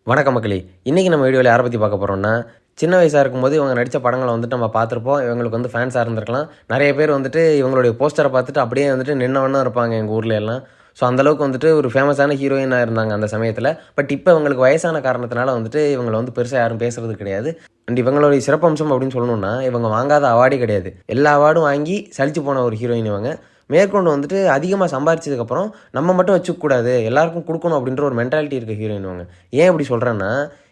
வணக்கம் மக்களே. இன்றைக்கி நம்ம வீடியோவில் யாரை பற்றி பார்க்க போகிறோம்னா, சின்ன வயசாக இருக்கும்போது இவங்க நடித்த படங்களை வந்துட்டு நம்ம பார்த்துருப்போம். இவங்களுக்கு வந்து ஃபேன்ஸாக இருந்திருக்கலாம். நிறைய பேர் வந்துட்டு இவங்களுடைய போஸ்டரை பார்த்துட்டு அப்படியே வந்துட்டு நின்னவண்ணம் இருப்பாங்க எங்கள் ஊரில் எல்லாம். ஸோ அந்தளவுக்கு வந்துட்டு ஒரு ஃபேமஸான ஹீரோயினாக இருந்தாங்க அந்த சமயத்தில். பட் இப்போ இவங்களுக்கு வயசான காரணத்தினால வந்துட்டு இவங்களை வந்து பெருசாக யாரும் பேசுகிறது கிடையாது. அண்ட் இவங்களுடைய சிறப்பம்சம் அப்படின்னு சொல்லணும்னா, இவங்க வாங்காத அவார்டே கிடையாது. எல்லா அவார்டும் வாங்கி சலிச்சு போன ஒரு ஹீரோயின் இவங்க. மேற்கொண்டு வந்துட்டு அதிகமாக சம்பாரிச்சதுக்கப்புறம் நம்ம மட்டும் வச்சுக்கக்கூடாது, எல்லாருக்கும் கொடுக்கணும் அப்படின்ற ஒரு மென்டாலிட்டி இருக்க ஹீரோயின் இவங்க. ஏன் இப்படி சொல்கிறேன்னா,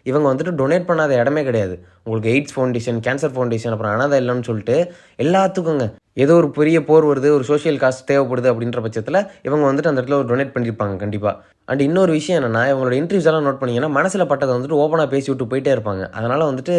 இவங்க வந்துட்டு டொனேட் பண்ணாத இடமே கிடையாது. உங்களுக்கு எய்ட்ஸ் ஃபவுண்டேஷன், கேன்சர் ஃபவுண்டேஷன், அப்புறம் அனாதை இல்லைன்னு சொல்லிட்டு எல்லாத்துக்குங்க ஏதோ ஒரு பெரிய போர் வருது, ஒரு சோஷியல் காஸ்ட் தேவைப்படுது அப்படின்ற பட்சத்தில் இவங்க வந்துட்டு அந்த இடத்துல ஒரு டொனேட் பண்ணியிருப்பாங்க கண்டிப்பாக. அண்ட் இன்னொரு விஷயம் என்னென்னா, இவங்களோட இன்டர்வியூஸ் எல்லாம் நோட் பண்ணிங்கன்னா மனசில் பட்டதை வந்துட்டு ஓப்பனாக பேசி விட்டு போயிட்டே இருப்பாங்க. அதனால் வந்துட்டு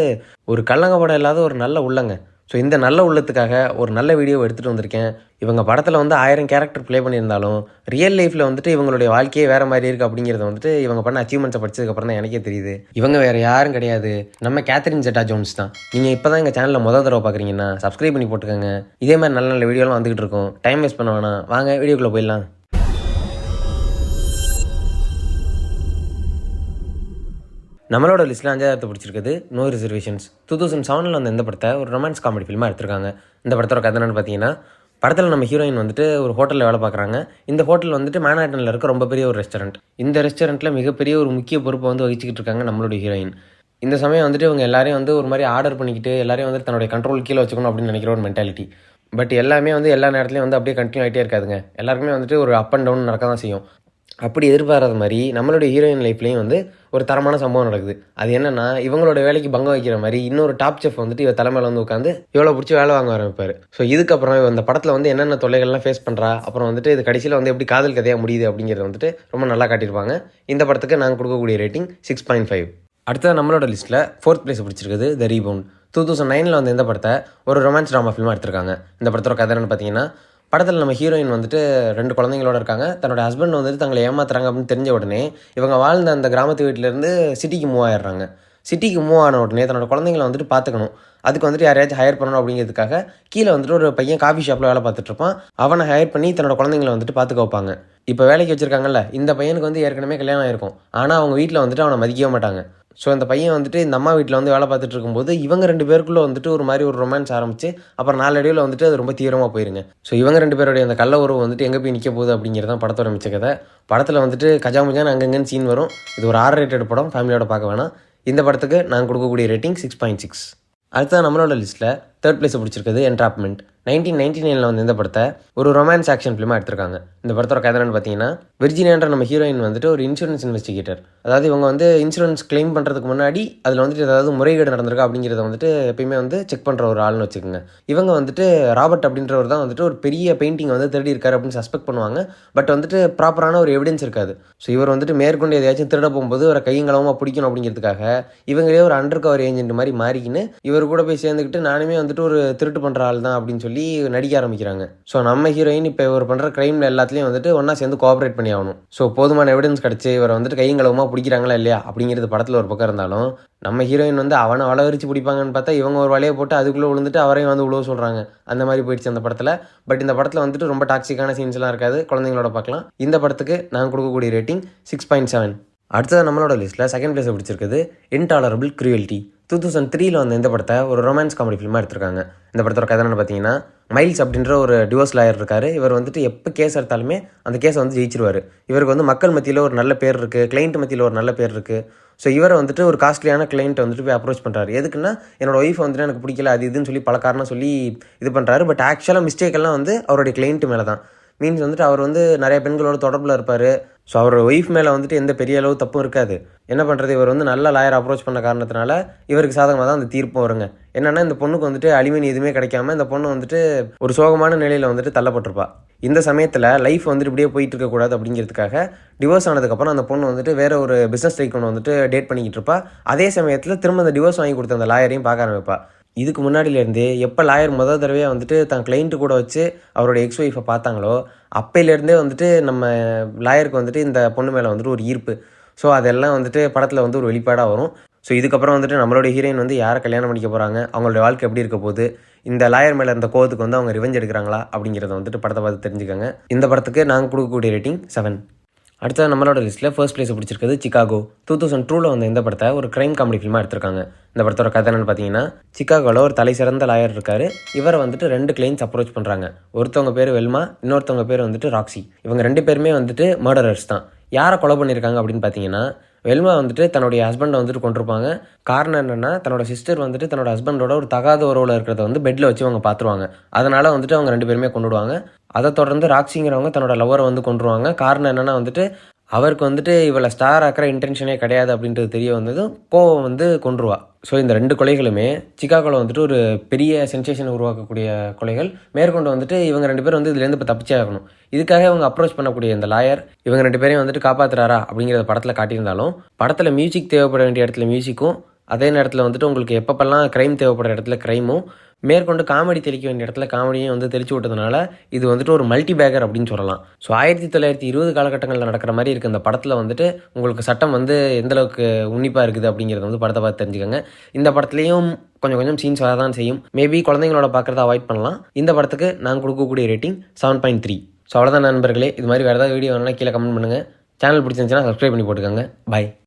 ஒரு கள்ளங்கபடம் இல்லாத ஒரு நல்ல உள்ளங்க. ஸோ இந்த நல்ல உள்ளத்துக்காக ஒரு நல்ல வீடியோவை எடுத்துகிட்டு வந்திருக்கேன். இவங்க படத்தில் வந்து 1000 கேரக்டர் ப்ளே பண்ணியிருந்தாலும் ரியல் லைஃப்பில் வந்துட்டு இவங்களுடைய வாழ்க்கையே வேறு மாதிரி இருக்குது அப்படிங்கிறது வந்துட்டு இவங்க பண்ண அச்சீவ்மெண்ட்ஸை படிச்சதுக்கப்புறம் தான் எனக்கே தெரியுது. இவங்க வேறு யாரும் கிடையாது, நம்ம கேத்ரின் ஜெட்டா ஜோன்ஸ் தான். நீங்கள் இப்போ தான் எங்கள் சேனலில் முதல் தடவை பார்க்குறீங்கன்னா சப்ஸ்கிரைப் பண்ணி போட்டுக்கோங்க. இதே மாதிரி நல்ல நல்ல வீடியோலாம் வந்துகிட்டு இருக்கும். டைம் வேஸ்ட் பண்ண வேணாம், வாங்க வீடியோக்குள்ளே போயிடலாம். நம்மளோட லிஸ்ட்டில் 5வது பிடிச்சிருக்குது நோ ரிசர்வேஷன்ஸ். 2007 வந்து இந்த படத்தை ஒரு ரொமான்ஸ் காமெடி ஃபில்மாக எடுத்திருக்காங்க. இந்த படத்தோட கதை என்னன்னு பார்த்தீங்கன்னா, படத்தில் நம்ம ஹீரோயின் வந்துட்டு ஒரு ஹோட்டலில் வேலை பார்க்குறாங்க. இந்த ஹோட்டல் வந்துட்டு மேன்ஹாட்டனில் இருக்க ரொம்ப பெரிய ஒரு ரெஸ்டாரண்ட். இந்த ரெஸ்டாரண்ட்டில் மிகப்பெரிய ஒரு முக்கிய பொறுப்பை வந்து வகிச்சிக்கிட்டு இருக்காங்க நம்மளுடைய ஹீரோயின். இந்த சமயம் வந்துட்டு இவங்க எல்லாரையும் வந்து ஒரு மாதிரி ஆர்டர் பண்ணிக்கிட்டு எல்லாரையும் வந்து தன்னுடைய கண்ட்ரோல் கீழே வச்சுக்கணும் அப்படின்னு நினைக்கிற ஒரு மென்டாலிட்டி. பட் எல்லாமே வந்து எல்லா நேரத்துலையும் வந்து அப்படியே கண்டினியூ ஆகிட்டே இருக்காதுங்க. எல்லாருக்குமே வந்துட்டு ஒரு அப் அண்ட் டவுன் நடக்க தான் செய்யும். அப்படி எதிர்பாராத மாதிரி நம்மளுடைய ஹீரோயின் லைஃப்லேயும் வந்து ஒரு தரமான சம்பவம் நடக்குது. அது என்னென்னா, இவங்களோட வேலைக்கு பங்கம் வைக்கிற மாதிரி இன்னொரு டாப் செஃப் வந்துட்டு இவ தலைமையில் வந்து உட்காந்து இவ்வளோ பிடிச்சி வேலை வாங்க ஆரம்பிப்பார். ஸோ இதுக்கப்புறம் இந்த படத்தில் வந்து என்னென்ன தொல்லைகள்லாம் ஃபேஸ் பண்ணுறா, அப்புறம் வந்துட்டு இது கடைசியில் வந்து எப்படி காதல் கதையாக முடியுது அப்படிங்கிறத வந்துட்டு ரொம்ப நல்லா காட்டியிருப்பாங்க. இந்த படத்துக்கு நாங்கள் கொடுக்கக்கூடிய ரேட்டிங் 6.5. அடுத்தது நம்மளோட லிஸ்ட்டில் 4th பிளேஸ் பிடிச்சிருக்குது த ரீபவுண்ட். 2009 வந்து இந்த படத்தை ஒரு ரொமான்ஸ் ட்ராமா ஃபில்மாக எடுத்திருக்காங்க. இந்த படத்தோட கதை என்னன்னு பார்த்தீங்கன்னா, படத்தில் நம்ம ஹீரோயின் வந்துட்டு 2 குழந்தைங்களோட இருக்காங்க. தன்னோட ஹஸ்பண்ட் வந்துட்டு தங்களை ஏமாத்துறாங்க அப்படின்னு தெரிஞ்ச உடனே இவங்க வாழ்ந்த அந்த கிராமத்து வீட்டிலேருந்து சிட்டிக்கு மூவ் ஆயிடுறாங்க. சிட்டிக்கு மூவ் ஆன உடனே தன்னோட குழந்தைங்களை வந்துட்டு பார்த்துக்கணும். அதுக்கு வந்துட்டு யாரையாச்சும் ஹையர் பண்ணணும் அப்படிங்கிறதுக்காக கீழே வந்துட்டு ஒரு பையன் காஃபி ஷாப்பில் வேலை பார்த்துட்டு இருப்பான். அவனை ஹையர் பண்ணி தன்னோட குழந்தைங்களை வந்துட்டு பார்த்துக்க வைப்பாங்க. இப்போ வேலைக்கு வச்சுருக்காங்கல்ல, இந்த பையனுக்கு வந்து ஏற்கனவே கல்யாணம் ஆயிருக்கும். ஆனால் அவங்க வீட்டில் வந்துட்டு அவனை மதிக்கவே மாட்டாங்க. ஸோ அந்த பையன் வந்துட்டு இந்த அம்மா வீட்டில் வந்து வேலை பார்த்துட்டு இருக்கும்போது இவங்க 2 பேருக்குள்ளே வந்துட்டு ஒரு மாதிரி ஒரு ரொமான்ஸ் ஆரம்பிச்சு அப்புறம் நாளடைவில் வந்துட்டு அது ரொம்ப தீவிரமாக போயிருங்க. ஸோ இவங்க 2 பேருடைய அந்த கள்ள உறவு வந்துட்டு எங்கே போய் நிற்க போகுது அப்படிங்கிறது தான் படத்தோட மிச்ச கதை. படத்தில் வந்துட்டு கஜாமுஜான்னு அங்கங்கன்னு சீன் வரும். இது ஒரு R rated படம், ஃபேமிலியோட பார்க்க வேணாம். இந்த படத்துக்கு நாங்கள் கொடுக்கக்கூடிய ரேட்டிங் 6.6. அடுத்தது நம்மளோட லிஸ்ட்டில் 3rd பிளேஸை பிடிச்சிருக்குது என்ட்ராப்மெண்ட். 1999 வந்து இந்த படத்தை ஒரு ரொமான்ஸ் ஆக்ஷன் ஃபிலிமாக எடுத்திருக்காங்க. இந்த படத்தோட கதை என்னன்னு பார்த்தீங்கன்னா, விர்ஜினியான்ற நம்ம ஹீரோயின் வந்துட்டு ஒரு இன்சூரன்ஸ் இன்வெஸ்டிகேட்டர். அதாவது இவங்க வந்து இன்சூரன்ஸ் கிளைம் பண்ணுறதுக்கு முன்னாடி அதில் வந்துட்டு ஏதாவது முறைகேடு நடந்திருக்கா அப்படிங்கிறத வந்துட்டு எப்பயுமே வந்து செக் பண்ணுற ஒரு ஆள்னு வச்சுக்கோங்க. இவங்க வந்துட்டு ராபர்ட் அப்படின்றவர் தான் வந்துட்டு ஒரு பெரிய பெயிண்டிங் வந்து திருடி இருக்காரு அப்படின்னு சஸ்பெக்ட் பண்ணுவாங்க. பட் வந்துட்டு ப்ராப்பரான ஒரு எவிடன்ஸ் இருக்காது. ஸோ இவர் வந்துட்டு மேற்கொண்டு எதையாச்சும் திருட போகும்போது ஒரு கையங்களமாக பிடிக்கணும் அப்படிங்கிறதுக்காக இவங்களே ஒரு அண்டர் கவர் ஏஜென்ட் மாதிரி மாறிக்கின்னு இவர் கூட போய் சேர்ந்துக்கிட்டு நானுமே வந்துட்டு ஒரு திருட்டு பண்ணுற ஆள் தான் அப்படின்னு சொல்லி நடிக்க ஆரம்பிக்கிறாங்க. ஸோ நம்ம ஹீரோயின் இப்போ இவர் பண்ணுற கிரைமில் எல்லாத்துலேயும் வந்துட்டு ஒன்றா சேர்ந்து கோஆப்ரேட் பண்ணி ஆகணும். ஸோ போதுமான எவிடன்ஸ் கிடச்சி இவரை வந்துட்டு கையங்களவுமா பிடிக்கிறாங்களா இல்லையா அப்படிங்கிறது படத்தில் ஒரு பக்கம் இருந்தாலும், நம்ம ஹீரோயின் வந்து அவனை வளவரிச்சு பிடிப்பாங்கன்னு பார்த்தா இவங்க ஒரு வலையை போட்டு அதுக்குள்ளே விழுந்துட்டு அவரையும் வந்து உழவு சொல்கிறாங்க. அந்த மாதிரி போயிடுச்சு அந்த படத்தில். பட் இந்த படத்தில் வந்துட்டு ரொம்ப டாக்ஸிக்கான சீன்ஸ்லாம் இருக்காது, குழந்தைங்களோட பார்க்கலாம். இந்த படத்துக்கு நாங்கள் கொடுக்கக்கூடிய ரேட்டிங் 6.7. அடுத்தது நம்மளோட லிஸ்ட்டில் 2nd பிளேஸை பிடிச்சிருக்குது இன்டாலரபிள் க்ரூயல்ட்டி. 2003 வந்து இந்த படத்தை ஒரு ரொமான்ஸ் காமெடி ஃபிலிமாக எடுத்திருக்காங்க. இந்த படத்தோட கதை என்னன்னு பார்த்தீங்கன்னா, மைல்ஸ் அப்படின்ற ஒரு டிவோர்ஸ் லாயர் இருக்கார். இவர் வந்துட்டு எப்போ கேஸ் எடுத்தாலுமே அந்த கேஸை வந்து ஜெயிச்சிருவார். இவருக்கு வந்து மக்கள் மத்தியில் ஒரு நல்ல பேர் இருக்குது, கிளைண்ட் மத்தியில் ஒரு நல்ல பேர் இருக்குது. ஸோ இவரை வந்துட்டு ஒரு காஸ்ட்லியான கிளைண்ட்டை வந்துட்டு போய் அப்ரோச் பண்ணுறாரு. எதுக்குன்னா, என்னோட ஒய்ஃப் வந்துட்டு எனக்கு பிடிக்கல அது இதுன்னு சொல்லி பல காரணம் சொல்லி இது பண்ணுறாரு. பட் ஆக்சுவலாக மிஸ்டேக்கெல்லாம் வந்து அவருடைய கிளைண்ட்டு மேலே தான். மீன்ஸ் வந்துட்டு அவர் வந்து நிறைய பெண்களோட தொடர்பில் இருப்பார். ஸோ அவரோட ஒய்ஃப் மேலே வந்துட்டு எந்த பெரிய அளவு தப்பும் இருக்காது. என்ன பண்ணுறது, இவர் வந்து நல்ல லாயர் அப்ரோச் பண்ண காரணத்தினால இவருக்கு சாதகமாக தான் அந்த தீர்ப்பும் வருங்க. என்னென்னா, இந்த பொண்ணுக்கு வந்துட்டு அலிமனி எதுவுமே கிடைக்காம இந்த பொண்ணு வந்துட்டு ஒரு சோகமான நிலையில் வந்துட்டு தள்ளப்பட்டிருப்பா. இந்த சமயத்தில் லைஃப் வந்துட்டு இப்படியே போயிட்டு இருக்கக்கூடாது அப்படிங்கிறதுக்காக டிவோர்ஸ் ஆனதுக்கப்புறம் அந்த பொண்ணு வந்துட்டு வேறு ஒரு பிஸ்னஸ் டைக்கோனை வந்துட்டு டேட் பண்ணிக்கிட்டு இருப்பா. அதே சமயத்தில் திரும்ப அந்த டிவோர்ஸ் வாங்கி கொடுத்த அந்த லாயரையும் பார்க்க ஆரம்பிப்பா. இதுக்கு முன்னாடியிலேருந்தே எப்போ லாயர் தடவையாக வந்துட்டு தன் கிளைண்ட்டு கூட வச்சு அவரோட எக்ஸ் ஒய்ஃபை பார்த்தாங்களோ அப்பையிலேருந்தே வந்துட்டு நம்ம லாயருக்கு வந்துட்டு இந்த பொண்ணு மேலே வந்துட்டு ஒரு ஈர்ப்பு. ஸோ அதெல்லாம் வந்துட்டு படத்தில் வந்து ஒரு வெளிப்பாடாக வரும். ஸோ இதுக்கப்புறம் வந்துட்டு நம்மளோட ஹீரோயின் வந்து யாரை கல்யாணம் பண்ணிக்க போகிறாங்க, அவங்களோட வாழ்க்கை எப்படி இருக்க போகுது, இந்த லாயர் மேலே இருந்த கோவத்துக்கு வந்து அவங்க ரிவெஞ்ச் எடுக்கிறாங்களா அப்படிங்கிறத வந்துட்டு படத்தை பார்த்து தெரிஞ்சுக்கோங்க. இந்த படத்துக்கு நாங்கள் கொடுக்கக்கூடிய ரேட்டிங் 7. அடுத்தது நம்மளோட லிஸ்ட்டில் ஃபர்ஸ்ட் பிளேஸ் பிடிச்சிருக்குது சிகாகோ. 2002 வந்த இந்த படத்தை ஒரு கிரைம் காமெடி ஃபில்மாக எடுத்திருக்காங்க. இந்த படத்தோட கதை என்னன்னு பார்த்தீங்கன்னா, சிகாகோவில் ஒரு தலை சிறந்த லாயர் இருக்கார். இவரை வந்துட்டு 2 கிளைண்ட்ஸ் அப்ரோச் பண்ணுறாங்க. ஒருத்தவங்க பேர் வெல்மா, இன்னொருத்தவங்க பேர் வந்துட்டு ராக்ஸி. இவங்க 2 பேருமே வந்துட்டு மர்டரர்ஸ் தான். யாரை கொலை பண்ணியிருக்காங்க அப்படின்னு பார்த்தீங்கன்னா, வெல்மா வந்துட்டு தன்னுடைய ஹஸ்பண்டை வந்துட்டு கொண்டிருப்பாங்க. காரணம் என்னென்னா, தன்னோட சிஸ்டர் வந்துட்டு தன்னோட ஹஸ்பண்டோட ஒரு தகாத உறவில் இருக்கிறத வந்து பெட்டில் வச்சு அவங்க பார்த்துருவாங்க. அதனால் வந்துட்டு அவங்க 2 பேருமே கொண்டுடுவாங்க. அதை தொடர்ந்து ராக்ஸிங்கிறவங்க தன்னோட லவ்வரை வந்து கொண்டுருவாங்க. காரணம் என்னென்னா வந்துட்டு அவருக்கு வந்துட்டு இவளை ஸ்டார் ஆக்கிற இன்டென்ஷனே கிடையாது அப்படின்றது தெரிய வந்ததும் கோவம் வந்து கொன்றுவா. ஸோ இந்த 2 கொலைகளுமே சிகாகோவில் வந்துட்டு ஒரு பெரிய சென்சேஷனை உருவாக்கக்கூடிய கொலைகள். மேற்கொண்டு வந்துட்டு இவங்க 2 பேரும் வந்து இதுலேருந்து இப்போ தப்பிச்சே ஆகணும். இதுக்காக இவங்க அப்ரோச் பண்ணக்கூடிய இந்த லாயர் இவங்க 2 பேரையும் வந்துட்டு காப்பாற்றுறாரா அப்படிங்கிறத படத்தில் காட்டியிருந்தாலும், படத்தில் மியூசிக் தேவைப்பட வேண்டிய இடத்துல மியூசிக்கும், அதே நேரத்தில் வந்துட்டு உங்களுக்கு எப்பப்பெல்லாம் க்ரைம் தேவைப்படுற இடத்துல க்ரைமும், மேற்கொண்டு காமெடி தெளிக்க வேண்டிய இடத்துல காமெடியும் வந்து தெளிச்சு விட்டதுனால இது வந்துட்டு ஒரு மல்டி பேக்கர் அப்படின்னு சொல்லலாம். ஸோ 1920 காலகட்டங்களில் நடக்கிற மாதிரி இருக்குது இந்த படத்தில் வந்துட்டு. உங்களுக்கு சட்டம் வந்து எந்தளவுக்கு உன்னிப்பாக இருக்குது அப்படிங்கிறத வந்து படத்தை பார்த்து தெரிஞ்சுக்கோங்க. இந்த படத்துலேயும் கொஞ்சம் கொஞ்சம் சீன்ஸ் வர தான் செய்யும். மேபி குழந்தைங்களோட பார்க்குறத அவாய்ட் பண்ணலாம். இந்த படத்துக்கு நான் கொடுக்கக்கூடிய ரேட்டிங் 7.3. ஸோ அவ்வளோதான் நண்பர்களே. இது மாதிரி வேறு ஏதாவது வீடியோ வேணும்னா கீழே கமெண்ட் பண்ணுங்கள். சேனல் பிடிச்சிருந்துச்சுன்னா சப்ஸ்கிரைப் பண்ணி போட்டுக்கோங்க. பாய்.